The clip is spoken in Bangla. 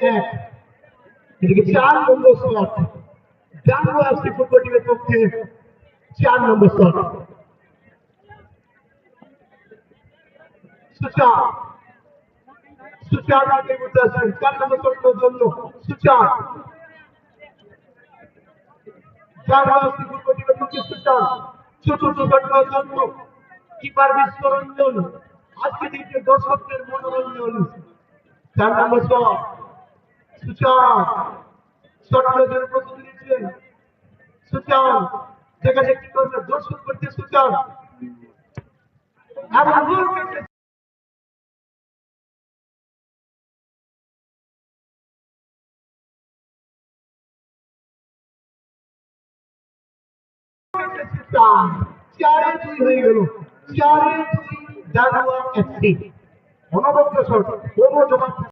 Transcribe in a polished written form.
এক, এদিকে 4 নম্বর স্লট জানুয়া এফসি ফুটবল টিমের পক্ষে 4 নম্বর স্লট সুচার সুচার আগে করতে আসেন 4 নম্বর স্লটের জন্য সুচার জানুয়া এফসি ফুটবল টিমের পক্ষে সুচার চতুর্থ ঘটনার জন্য কিপার বিস্ফোরণ আজকে দিকে দর্শকদের মনোরঞ্জন 4 নম্বর স্লট সুচার শটগুলোর প্রস্তুতি নিচ্ছেন সুচার যেখানে কি করবে দর্শক করতে সুচার এবং গোল করতে সুচার 4-2 হয়ে গেল 4-2 জানুয়া এফসি অনবদ্য শট কোনো জবাব